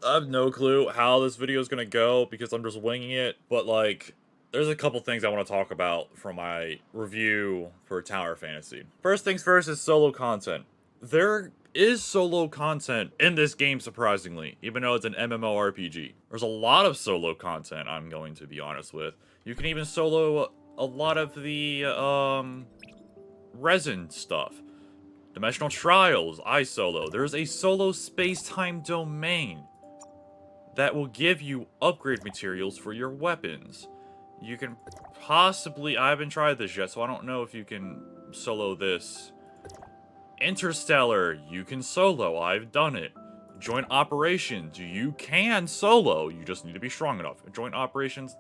I have no clue how this video is gonna go because I'm just winging it, but like, there's a couple things I want to talk about from my review for Tower Fantasy. First things first is solo content. There is solo content in this game, surprisingly, even though it's an MMORPG. There's a lot of solo content, I'm going to be honest with. You can even solo a lot of the, resin stuff. Dimensional Trials, I solo. There's a solo space-time domain that will give you upgrade materials for your weapons. You can possibly, I haven't tried this yet, so I don't know if you can solo this. Interstellar, you can solo, I've done it. Joint Operations, you can solo, you just need to be strong enough. Joint Operations,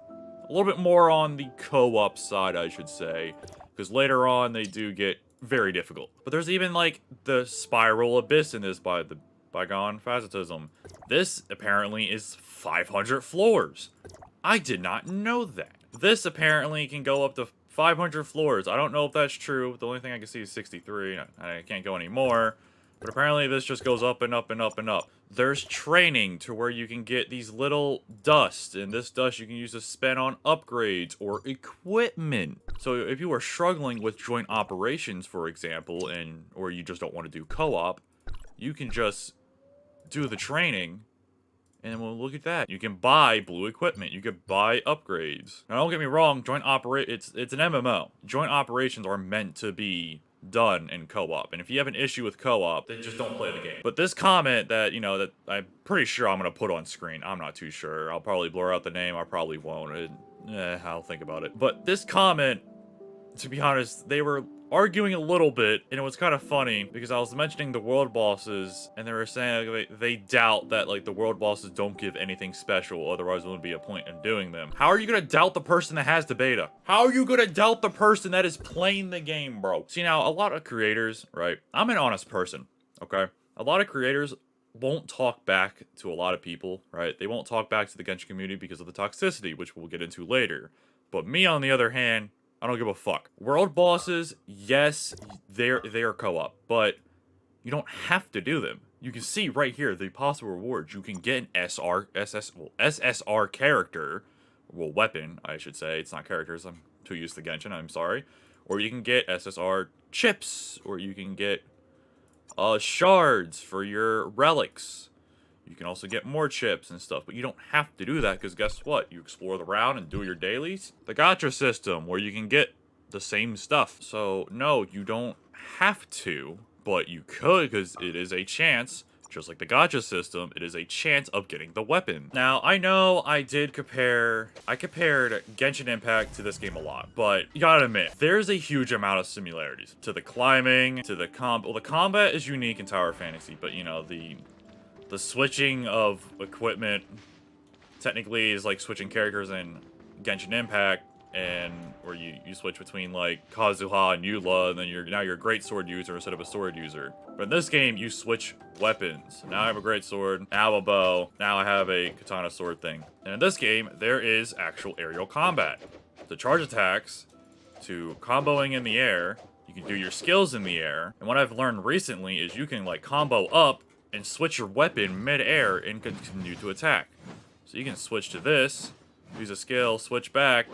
a little bit more on the co-op side, I should say, because later on they do get very difficult. But there's even like the Spiral Abyss in this by the Bygone Phasetism. This apparently is 500 floors. I did not know that. This apparently can go up to 500 floors. I don't know if that's true. The only thing I can see is 63. I can't go any more. But apparently this just goes up and up and up and up. There's training to where you can get these little dust, and this dust you can use to spend on upgrades or equipment. So if you are struggling with joint operations, for example, or you just don't want to do co-op, you can just do the training, and well, look at that. You can buy blue equipment. You can buy upgrades. Now, don't get me wrong. It's an MMO. Joint operations are meant to be done in co-op. And if you have an issue with co-op, then just don't play the game. But this comment that, that I'm pretty sure I'm going to put on screen. I'm not too sure. I'll probably blur out the name. I probably won't. I'll think about it. But this comment, to be honest, they were arguing a little bit, and it was kind of funny because I was mentioning the world bosses, and they were saying like, they doubt that like the world bosses don't give anything special, otherwise there wouldn't be a point in doing them. How are you gonna doubt the person that has the beta? How are you gonna doubt the person that is playing the game, bro? See, now, a lot of creators, right? I'm an honest person, okay? A lot of creators won't talk back to a lot of people, right? They won't talk back to the Genshin community because of the toxicity, which we'll get into later. But me, on the other hand, I don't give a fuck. World bosses, yes, they are co-op, but you don't have to do them. You can see right here the possible rewards. You can get an SSR character, well, weapon, I should say. It's not characters. I'm too used to Genshin. I'm sorry. Or you can get SSR chips, or you can get shards for your relics. You can also get more chips and stuff, but you don't have to do that because guess what? You explore the round and do your dailies. The gacha system where you can get the same stuff. So no, you don't have to, but you could because it is a chance. Just like the gacha system, it is a chance of getting the weapon. Now, I know I compared Genshin Impact to this game a lot, but you gotta admit, there's a huge amount of similarities to the climbing, to the well, the combat is unique in Tower Fantasy, but the switching of equipment technically is like switching characters in Genshin Impact, and where you switch between like Kazuha and Eula, and then now you're a great sword user instead of a sword user. But in this game, you switch weapons. Now I have a great sword, now I have a bow, now I have a katana sword thing. And in this game, there is actual aerial combat. To charge attacks, to comboing in the air, you can do your skills in the air. And what I've learned recently is you can like combo up and switch your weapon mid-air and continue to attack. So you can switch to this, use a skill, switch back.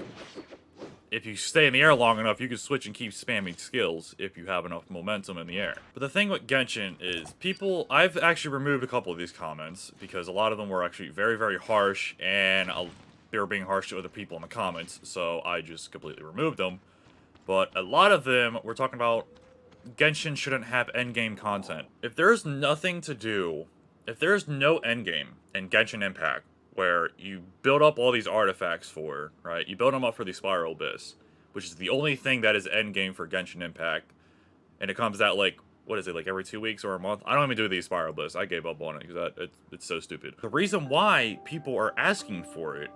If you stay in the air long enough, you can switch and keep spamming skills if you have enough momentum in the air. But the thing with Genshin is I've actually removed a couple of these comments because a lot of them were actually very, very harsh, and they were being harsh to other people in the comments, so I just completely removed them. But a lot of them were talking about Genshin shouldn't have endgame content. If there's nothing to do, if there's no endgame in Genshin Impact, where you build up all these artifacts for, right? You build them up for the Spiral Abyss, which is the only thing that is endgame for Genshin Impact. And it comes out like, what is it, like every 2 weeks or a month? I don't even do the Spiral Abyss. I gave up on it because it's so stupid. The reason why people are asking for it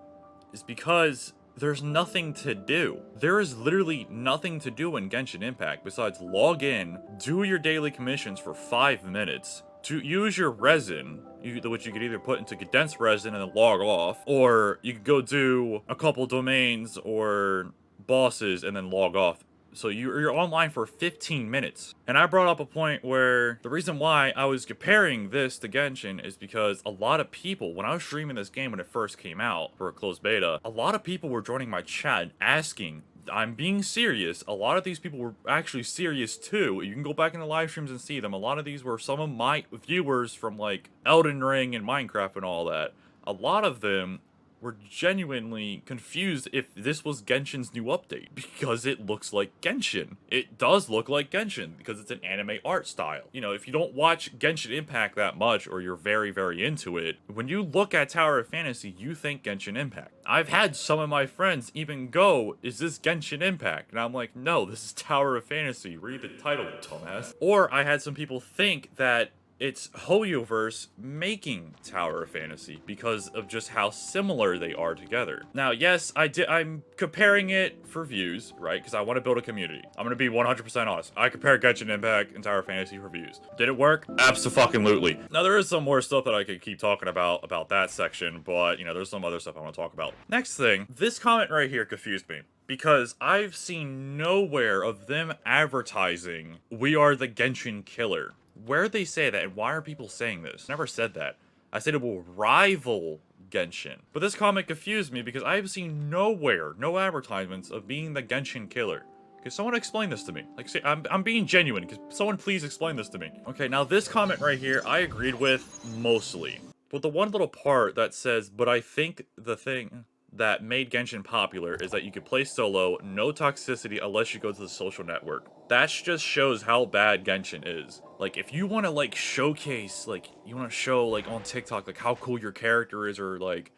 is because there's nothing to do. There is literally nothing to do in Genshin Impact besides log in, do your daily commissions for 5 minutes, to use your resin, which you could either put into condensed resin and then log off, or you could go do a couple domains or bosses and then log off. So you're online for 15 minutes. And I brought up a point where the reason why I was comparing this to Genshin is because a lot of people, when I was streaming this game when it first came out for a closed beta, a lot of people were joining my chat asking, I'm being serious. A lot of these people were actually serious too. You can go back in the live streams and see them. A lot of these were some of my viewers from like Elden Ring and Minecraft and all that. A lot of them were genuinely confused if this was Genshin's new update, because it looks like Genshin. It does look like Genshin, because it's an anime art style. You know, if you don't watch Genshin Impact that much, or you're very, very into it, when you look at Tower of Fantasy, you think Genshin Impact. I've had some of my friends even go, is this Genshin Impact? And I'm like, no, this is Tower of Fantasy. Read the title, dumbass. Or I had some people think that it's Hoyoverse making Tower of Fantasy because of just how similar they are together. Now, yes, I'm comparing it for views, right? Because I want to build a community. I'm going to be 100% honest. I compared Genshin Impact and Tower of Fantasy for views. Did it work? Abso-fucking-lutely. Now, there is some more stuff that I could keep talking about that section, but, you know, there's some other stuff I want to talk about. Next thing, this comment right here confused me, because I've seen nowhere of them advertising, we are the Genshin Killer. Where they say that, and why are people saying this? Never said that. I said it will rival Genshin. But this comment confused me because I've seen nowhere, no advertisements of being the Genshin Killer. Can someone explain this to me? Like, say, I'm being genuine. Can someone please explain this to me? Okay, now this comment right here, I agreed with mostly. But the one little part that says, but I think the thing that made Genshin popular is that you could play solo, no toxicity unless you go to the social network. That just shows how bad Genshin is. Like, if you want to, like, showcase, like, you want to show, like, on TikTok, like, how cool your character is, or, like,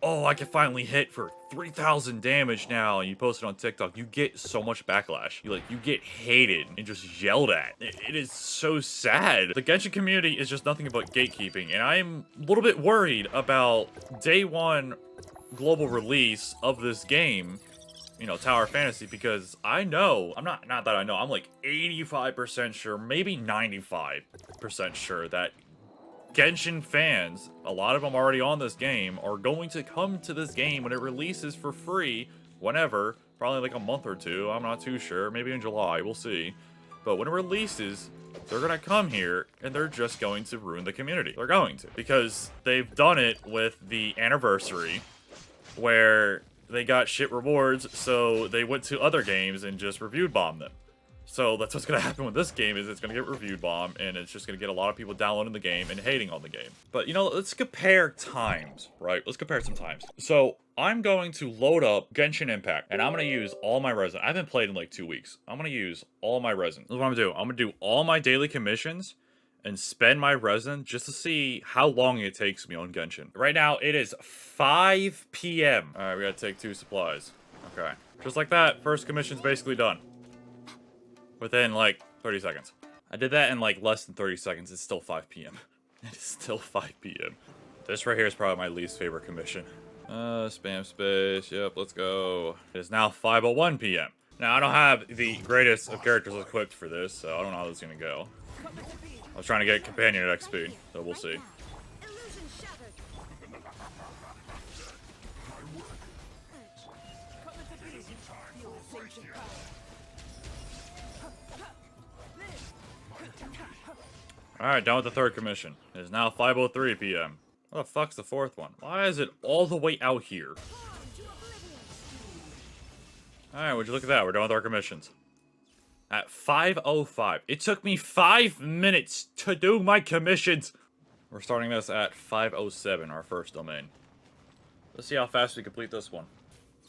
oh, I can finally hit for 3,000 damage now, and you post it on TikTok, you get so much backlash. You get hated and just yelled at. It is so sad. The Genshin community is just nothing but gatekeeping, and I'm a little bit worried about day one global release of this game, you know, Tower of Fantasy, because I know, I'm not that I know, I'm like 85% sure, maybe 95% sure that Genshin fans, a lot of them already on this game, are going to come to this game when it releases for free, whenever, probably like a month or two, I'm not too sure, maybe in July, we'll see. But when it releases, they're gonna come here, and they're just going to ruin the community. They're going to. Because they've done it with the anniversary, where they got shit rewards, so they went to other games and just reviewed bombed them. So that's what's gonna happen with this game, is it's gonna get reviewed bombed, and it's just gonna get a lot of people downloading the game and hating on the game. But, you know, let's compare times, right? Let's compare some times. So, I'm going to load up Genshin Impact, and I'm gonna use all my resin. I haven't played in like 2 weeks. I'm gonna use all my resin. That's what I'm gonna do. I'm gonna do all my daily commissions, and spend my resin just to see how long it takes me on Genshin. Right now, it is 5 p.m. Alright, we gotta take 2 supplies. Okay. Just like that, first commission's basically done. Within, like, 30 seconds. I did that in, like, less than 30 seconds. It's still 5 p.m. It is still 5 p.m. This right here is probably my least favorite commission. Spam space. Yep, let's go. It is now 5:01 p.m. Now, I don't have the greatest of characters equipped for this, so I don't know how this is gonna go. I was trying to get companion at XP, so we'll see. Alright, done with the third commission. It is now 5:03 p.m. What the fuck's the fourth one? Why is it all the way out here? Alright, would you look at that? We're done with our commissions. At 5:05. It took me 5 minutes to do my commissions! We're starting this at 5:07, our first domain. Let's see how fast we complete this one.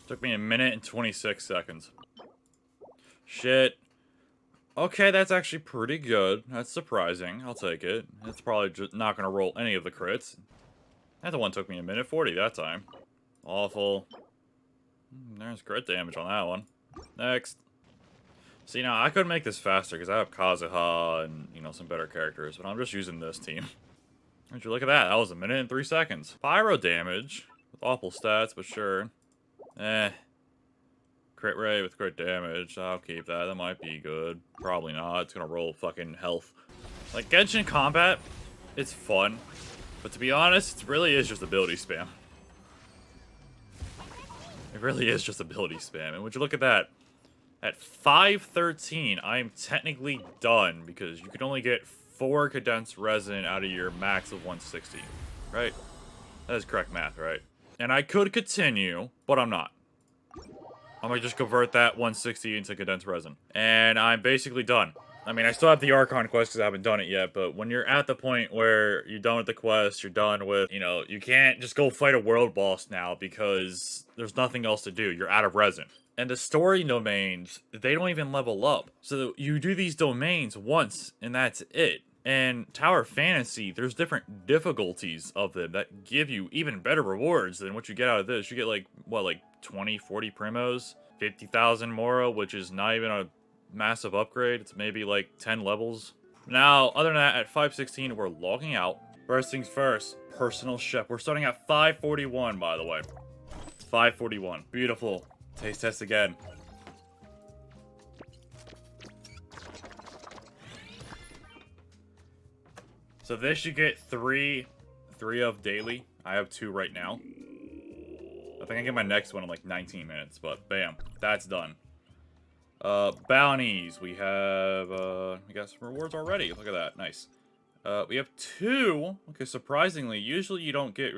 It took me 1 minute and 26 seconds. Shit. Okay, that's actually pretty good. That's surprising. I'll take it. It's probably just not going to roll any of the crits. That one took me 1 minute 40 that time. Awful. There's crit damage on that one. Next. See, now, I could make this faster because I have Kazuha and, you know, some better characters, but I'm just using this team. Would you look at that? That was 1 minute and 3 seconds. Pyro damage. With awful stats, but sure. Crit rate with crit damage. I'll keep that. That might be good. Probably not. It's gonna roll fucking health. Like, Genshin combat, it's fun. But to be honest, it really is just ability spam. It really is just ability spam. And would you look at that? At 513, I am technically done because you can only get 4 condensed resin out of your max of 160, right? That is correct math, right? And I could continue, but I'm not. I'm gonna just convert that 160 into condensed resin. And I'm basically done. I mean, I still have the Archon quest because I haven't done it yet, but when you're at the point where you're done with the quest, you're done with, you know, you can't just go fight a world boss now because there's nothing else to do. You're out of resin. And the story domains, they don't even level up. So you do these domains once, and that's it. And Tower Fantasy, there's different difficulties of them that give you even better rewards than what you get out of this. You get like, what, like 20, 40 primos, 50,000 Mora, which is not even a massive upgrade. It's maybe like 10 levels. Now, other than that, at 516, we're logging out. First things first, personal chef. We're starting at 541, by the way. 541. Beautiful. Taste test again. So this you get three of daily. I have 2 right now. I think I get my next one in like 19 minutes, but bam, that's done. Bounties. We have, we got some rewards already. Look at that. Nice. We have 2. Okay, surprisingly, usually you don't get,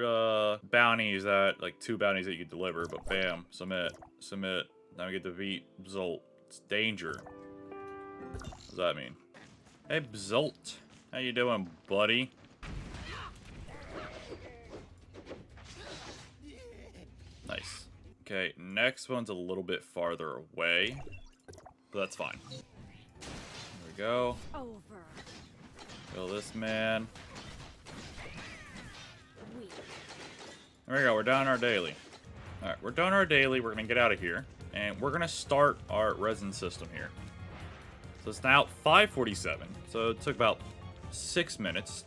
bounties that, like 2 bounties that you can deliver, but bam, submit, submit. Now we get defeat Bzolt. It's danger. What does that mean? Hey, Bzolt. How you doing, buddy? Nice. Okay, next one's a little bit farther away, but that's fine. There we go. Over. Kill this man. There we go, we're done our daily. Alright, we're done our daily, we're gonna get out of here. And we're gonna start our resin system here. So it's now 5:47, so it took about 6 minutes.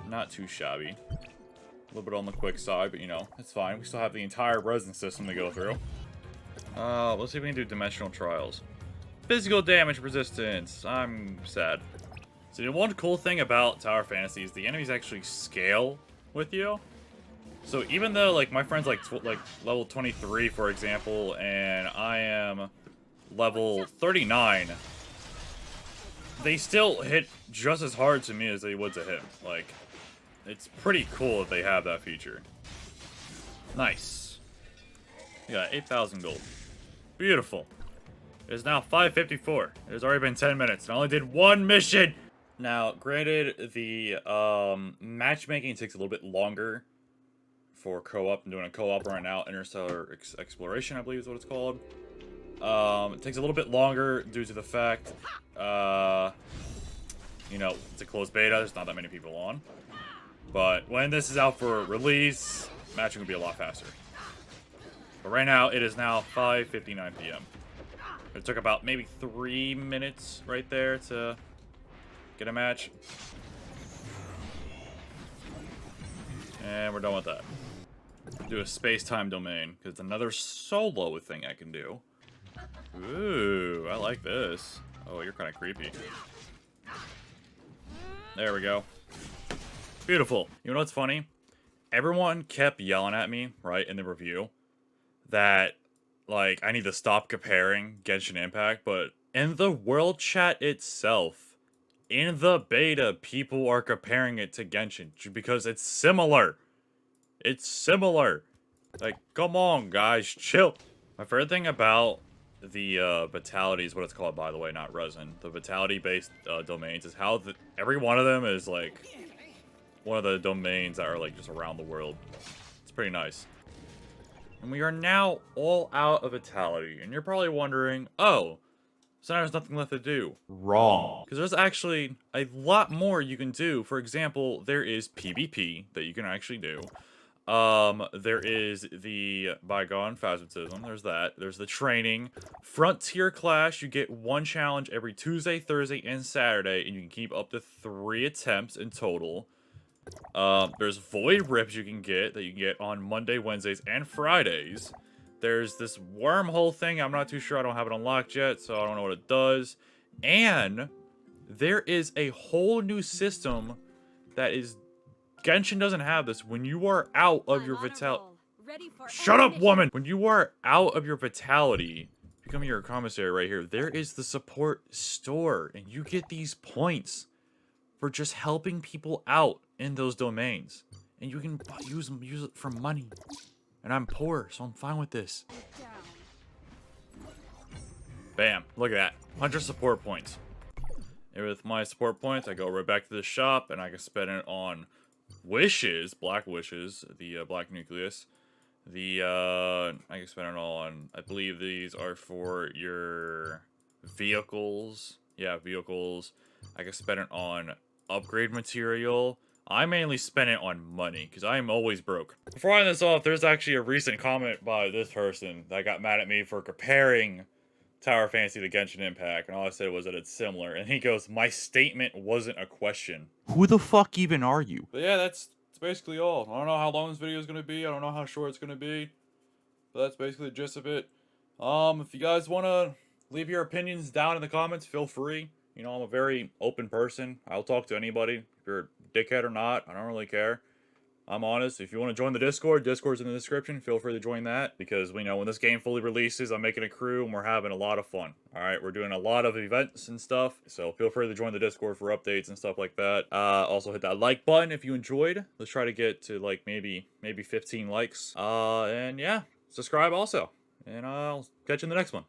Not too shabby. A little bit on the quick side, but you know, it's fine. We still have the entire resin system to go through. Let's see if we can do dimensional trials. Physical damage resistance. I'm sad. So the one cool thing about Tower Fantasy is the enemies actually scale with you. So even though like my friend's like level 23 for example, and I am level 39, they still hit just as hard to me as they would to him. Like, it's pretty cool that they have that feature. Nice. We got 8,000 gold. Beautiful. It is now 5:54. It has already been 10 minutes, and I only did 1 mission! Now, granted, the matchmaking takes a little bit longer for co-op. I'm doing a co-op right now, Interstellar Exploration, I believe is what it's called. It takes a little bit longer due to the fact, you know, it's a closed beta, there's not that many people on. But when this is out for release, matching will be a lot faster. But right now, it is now 5:59 p.m. It took about maybe 3 minutes right there to get a match. And we're done with that. Do a space-time domain, because it's another solo thing I can do. Ooh, I like this. Oh, you're kind of creepy. There we go. Beautiful. You know what's funny? Everyone kept yelling at me, right, in the review, that, like, I need to stop comparing Genshin Impact, but in the world chat itself, in the beta, people are comparing it to Genshin, because it's similar. It's similar. Like, come on, guys, chill. My favorite thing about the Vitality is what it's called, by the way, not resin. The Vitality-based domains is how every one of them is, like, one of the domains that are, like, just around the world. It's pretty nice. And we are now all out of Vitality. And you're probably wondering, oh, so now there's nothing left to do. Wrong. Because there's actually a lot more you can do. For example, there is PvP that you can actually do. There is the Bygone Phasmatism, there's that. There's the training. Frontier Clash, you get 1 challenge every Tuesday, Thursday, and Saturday, and you can keep up to 3 attempts in total. There's Void Rips you can get, that you can get on Monday, Wednesdays, and Fridays. There's this wormhole thing, I'm not too sure, I don't have it unlocked yet, so I don't know what it does. And there is a whole new system that is... Genshin doesn't have this. When you are out of your vitality... Shut up, woman! When you are out of your vitality, become your commissary right here, there is the support store, and you get these points for just helping people out in those domains, and you can use it for money. And I'm poor, so I'm fine with this. Bam! Look at that, 100 support points. And with my support points, I go right back to the shop, and I can spend it on wishes, black wishes, the black nucleus. I can spend it all on, I believe these are for your vehicles. Yeah, vehicles. I can spend it on upgrade material. I mainly spend it on money, because I am always broke. Before I end this off, there's actually a recent comment by this person that got mad at me for comparing Tower Fantasy to Genshin Impact, and all I said was that it's similar. And he goes, my statement wasn't a question. Who the fuck even are you? But yeah, that's basically all. I don't know how long this video is going to be. I don't know how short it's going to be. But that's basically the gist of it. If you guys want to leave your opinions down in the comments, feel free. You know, I'm a very open person. I'll talk to anybody. If you're a dickhead or not, I don't really care. I'm honest. If you want to join the Discord's in the description. Feel free to join that, because we know when this game fully releases, I'm making a crew and we're having a lot of fun. Alright, we're doing a lot of events and stuff, so feel free to join the Discord for updates and stuff like that. Also hit that like button if you enjoyed. Let's try to get to like maybe 15 likes. And yeah, subscribe also. And I'll catch you in the next one.